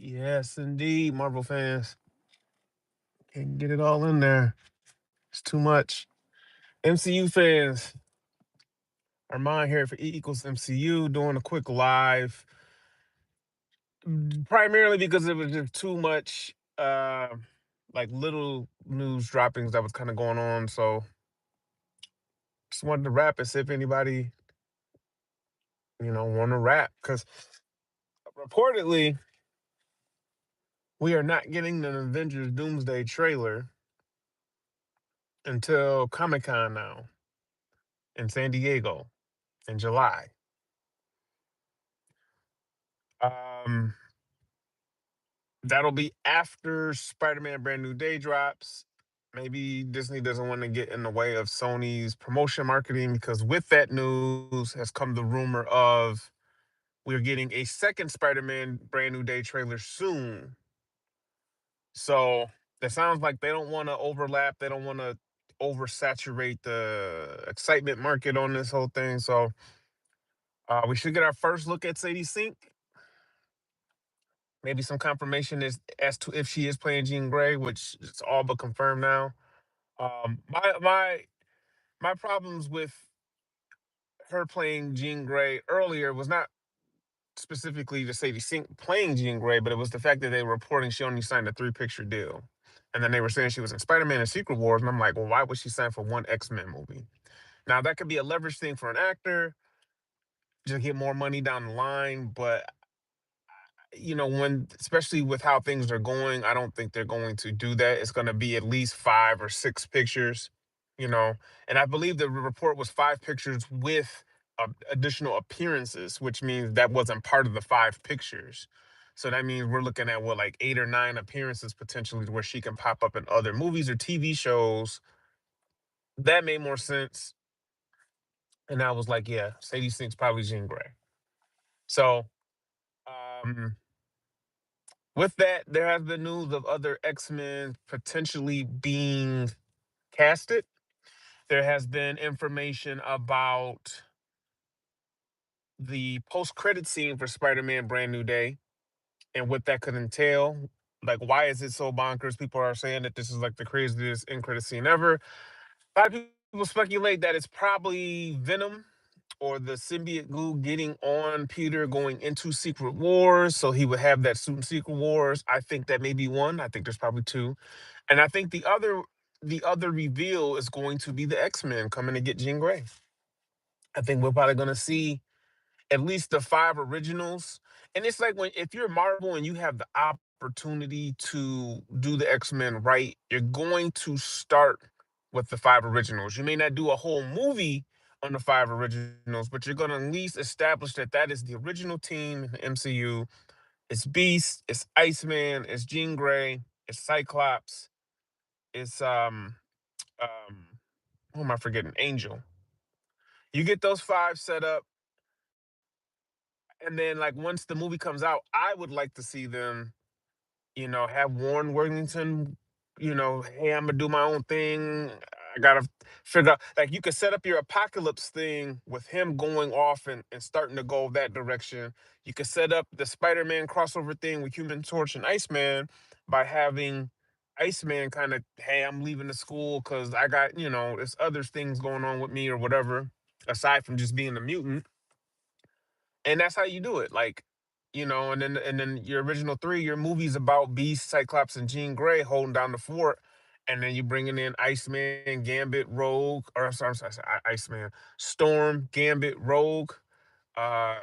Yes, indeed, Marvel fans. Can't get it all in there. It's too much. MCU fans, Armand here for E equals MCU, doing a quick live, primarily because it was just too much, like little news droppings that was kind of going on. So just wanted to wrap and see if anybody, want to wrap. Because reportedly, we are not getting the Avengers Doomsday trailer until Comic Con now in San Diego in July. Um, that'll be after Spider-Man Brand New Day drops. Maybe Disney doesn't want to get in the way of Sony's promotion marketing because with that news has come the rumor of we're getting a second Spider-Man Brand New Day trailer soon. So it sounds like they don't want to overlap. They don't want to oversaturate the excitement market on this whole thing. So we should get our first look at Sadie Sink. Maybe some confirmation as to if she is playing Jean Grey, which it's all but confirmed now. My problems with her playing Jean Grey earlier was not specifically to Sadie Sink playing Jean Grey, but it was the fact that they were reporting she only signed a 3 picture deal. And then they were saying she was in Spider Man and Secret Wars. And I'm like, well, why would she sign for one X-Men movie? Now, that could be a leverage thing for an actor, just get more money down the line. But, when, especially with how things are going, I don't think they're going to do that. It's going to be at least 5 or 6 pictures, you know. And I believe the report was 5 pictures with additional appearances, which means that wasn't part of the 5 pictures. So that means we're looking at what, like 8 or 9 appearances potentially where she can pop up in other movies or TV shows. That made more sense. And I was like, yeah, Sadie Sink's probably Jean Grey. So um, with that, there has been news of other X-Men potentially being casted. There has been information about the post-credit scene for Spider-Man Brand New Day and what that could entail. Like, why is it so bonkers? People are saying that this is like the craziest end credit scene ever. A lot of people speculate that it's probably Venom or the symbiote goo getting on Peter going into Secret Wars, so he would have that suit in Secret Wars. I think that may be one. I think there's probably two, and I think the other reveal is going to be the X-Men coming to get Jean Grey. I think we're probably going to see at least the 5 originals. And it's like when if you're Marvel and you have the opportunity to do the X-Men right, you're going to start with the 5 originals. You may not do a whole movie on the 5 originals, but you're going to at least establish that that is the original team in the MCU. It's Beast, it's Iceman, it's Jean Grey, it's Cyclops, it's um who am I forgetting? Angel. You get those 5 set up, and then like once the movie comes out, I would like to see them, have Warren Worthington, hey, I'm gonna do my own thing. I gotta figure out like you could set up your apocalypse thing with him going off and starting to go that direction. You could set up the Spider-Man crossover thing with Human Torch and Iceman by having Iceman kind of, hey, I'm leaving the school because I got, there's other things going on with me or whatever, aside from just being a mutant, and that's how you do it. Like, and then your original 3, your movies about Beast, Cyclops, and Jean Grey holding down the fort, and then you bringing in Iceman, Gambit, Rogue, or I'm sorry, Iceman, Storm, Gambit, Rogue,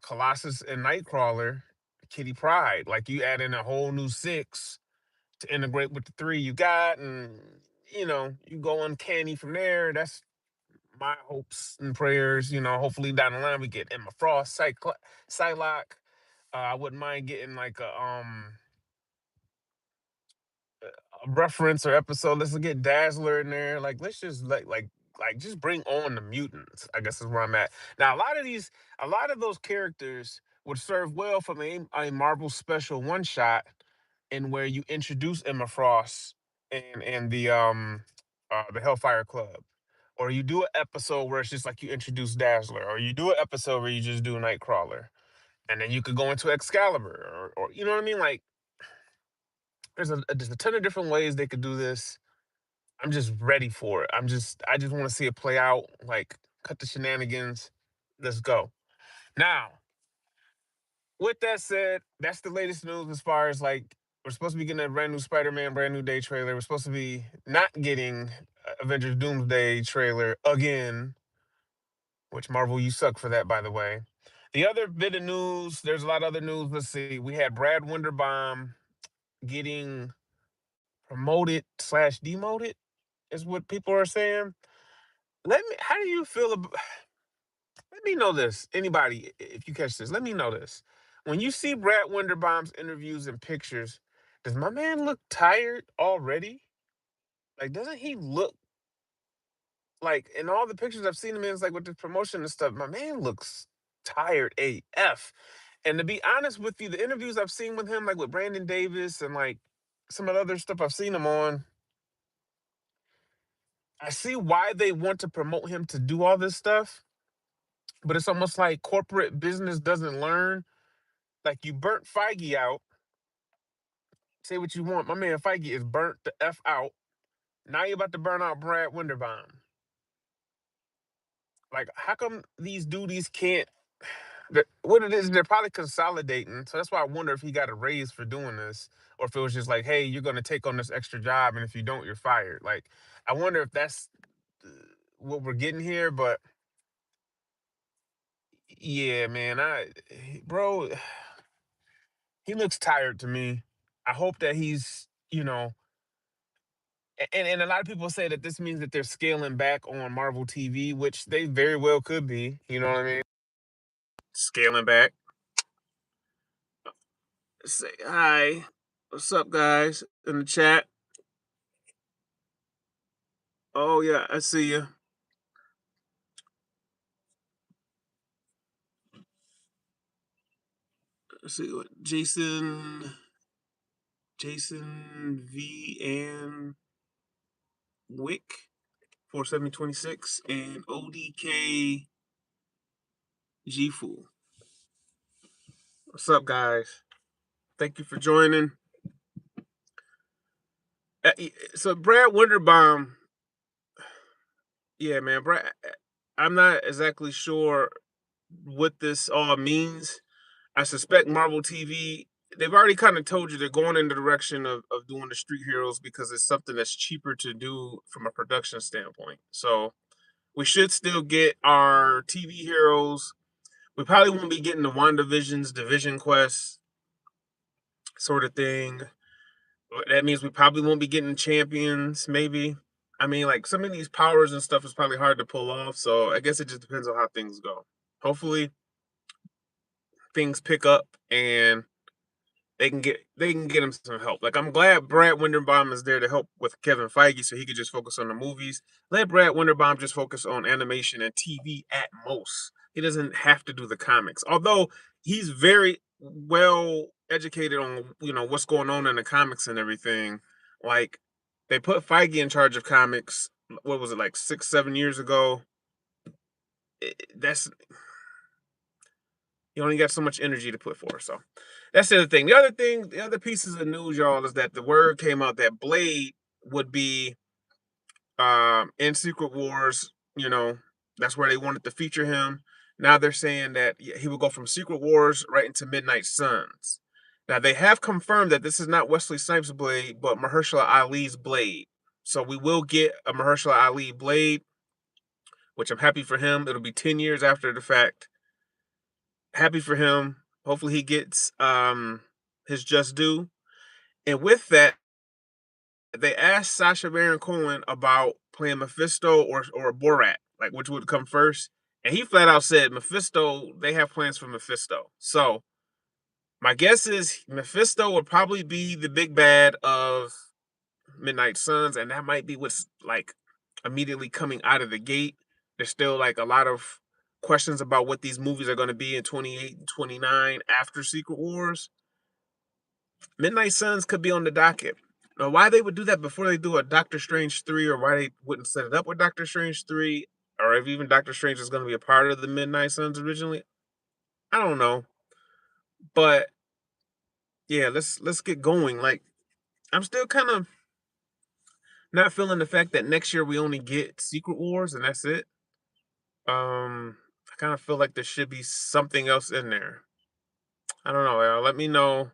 Colossus, and Nightcrawler, Kitty Pride. Like you add in a whole new 6 to integrate with the 3 you got, and you go uncanny from there. That's my hopes and prayers. Hopefully down the line we get Emma Frost, Psylocke. I wouldn't mind getting like a reference or episode. Let's get Dazzler in there. Like let's just like just bring on the mutants. I guess is where I'm at now. A lot of those characters would serve well from a Marvel special one shot, in where you introduce Emma Frost and the Hellfire Club, or you do an episode where it's just like you introduce Dazzler, or you do an episode where you just do Nightcrawler, and then you could go into Excalibur, or you know what I mean, like there's a ton of different ways they could do this. I'm just ready for it. I just want to see it play out. Like, cut the shenanigans. Let's go. Now, with that said, that's the latest news as far as like we're supposed to be getting a brand new Spider-Man, brand new day trailer. We're supposed to be not getting Avengers Doomsday trailer again, which Marvel, you suck for that, by the way. The other bit of news, there's a lot of other news. Let's see. We had Brad Winderbaum getting promoted slash demoted, is what people are saying. How do you feel about, let me know this. Anybody, if you catch this, let me know this. When you see Brad Winderbaum's interviews and pictures, does my man look tired already? Like, doesn't he look like in all the pictures I've seen him in, it's like with the promotion and stuff, my man looks tired AF. And to be honest with you, the interviews I've seen with him, like with Brandon Davis and like some of the other stuff I've seen him on, I see why they want to promote him to do all this stuff, but it's almost like corporate business doesn't learn. Like, you burnt Feige out. Say what you want. My man Feige is burnt the F out. Now you're about to burn out Brad Winderbaum. Like, how come these duties can't? What it is, they're probably consolidating. So that's why I wonder if he got a raise for doing this, or if it was just like, hey, you're going to take on this extra job, and if you don't, you're fired. Like, I wonder if that's uh, what we're getting here. But yeah, man, bro, he looks tired to me. I hope that he's, and a lot of people say that this means that they're scaling back on Marvel TV, which they very well could be. You know what I mean? Scaling back. Say hi. What's up, guys? In the chat. Oh yeah, I see you. I see what Jason V and Wick 47026 and ODK G Fool. What's up, guys? Thank you for joining. So Brad Winderbaum, yeah, man, Brad. I'm not exactly sure what this all means. I suspect Marvel TV, they've already kind of told you they're going in the direction of doing the street heroes because it's something that's cheaper to do from a production standpoint. So we should still get our TV heroes. We probably won't be getting the WandaVision's Division Quest sort of thing. That means we probably won't be getting champions, maybe. I mean, like some of these powers and stuff is probably hard to pull off. So I guess it just depends on how things go. Hopefully things pick up and they can get him some help. Like, I'm glad Brad Winderbaum is there to help with Kevin Feige so he could just focus on the movies. Let Brad Winderbaum just focus on animation and TV at most. He doesn't have to do the comics. Although he's very well educated on, what's going on in the comics and everything. Like, they put Feige in charge of comics, what was it, like 6, 7 years ago? That's You only got so much energy to put forth. So that's the other thing. The other pieces of news, y'all, is that the word came out that Blade would be in Secret Wars. That's where they wanted to feature him. Now they're saying that he will go from Secret Wars right into Midnight Suns. Now they have confirmed that this is not Wesley Snipes' Blade, but Mahershala Ali's Blade. So we will get a Mahershala Ali Blade, which I'm happy for him. It'll be 10 years after the fact. Happy for him. Hopefully he gets his just due. And with that, they asked Sacha Baron Cohen about playing Mephisto or Borat, like which would come first. And he flat out said Mephisto, they have plans for Mephisto. So my guess is Mephisto would probably be the big bad of Midnight Suns, and that might be what's like immediately coming out of the gate. There's still like a lot of questions about what these movies are going to be in 28 and 29 after Secret Wars. Midnight Suns could be on the docket. Now, why they would do that before they do a Doctor Strange 3, or why they wouldn't set it up with Doctor Strange 3, or if even Doctor Strange is going to be a part of the Midnight Suns originally, I don't know. But yeah, let's get going. Like, I'm still kind of not feeling the fact that next year we only get Secret Wars and that's it. I kind of feel like there should be something else in there. I don't know. Let me know.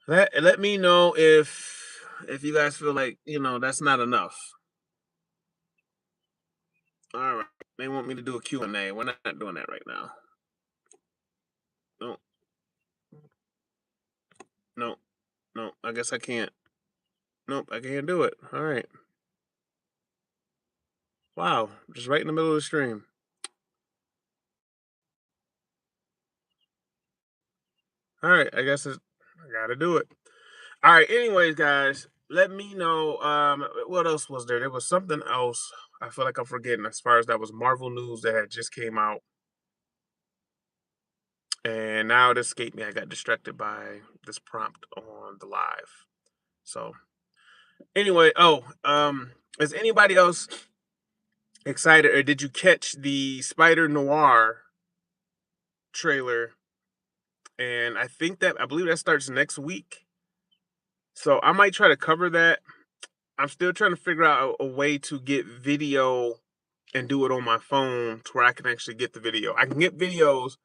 Let me know if you guys feel like that's not enough. All right. They want me to do a Q and A. We're not doing that right now. No, no, no. I guess I can't. Nope, I can't do it. All right. Wow. Just right in the middle of the stream. All right. I gotta do it. All right. Anyways, guys, let me know. What else was there? There was something else. I feel like I'm forgetting as far as that was Marvel news that had just came out, and now it escaped me. I got distracted by this prompt on the live. So anyway, is anybody else excited, or did you catch the Spider Noir trailer? And I believe that starts next week. So I might try to cover that. I'm still trying to figure out a way to get video and do it on my phone to where I can actually get the video. I can get videos,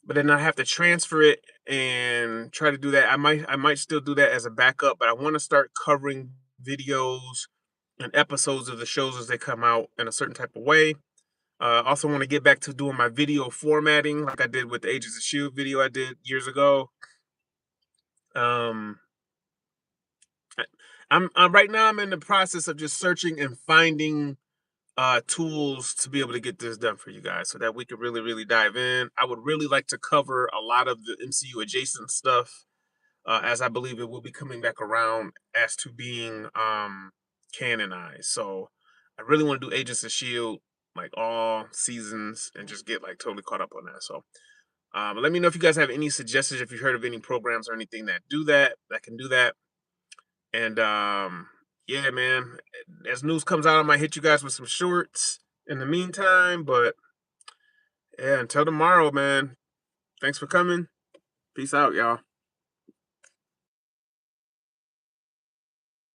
but then I have to transfer it and try to do that. I might still do that as a backup, but I want to start covering videos and episodes of the shows as they come out in a certain type of way. Also want to get back to doing my video formatting like I did with the Agents of Shield video I did years ago. Um, I'm right now. I'm in the process of just searching and finding tools to be able to get this done for you guys, so that we could really dive in. I would really like to cover a lot of the MCU adjacent stuff, as I believe it will be coming back around as to being canonized. So I really want to do Agents of Shield like all seasons and just get like totally caught up on that. So let me know if you guys have any suggestions, if you've heard of any programs or anything that can do that. And yeah, man, as news comes out, I might hit you guys with some shorts in the meantime. But yeah, until tomorrow, man. Thanks for coming. Peace out, y'all.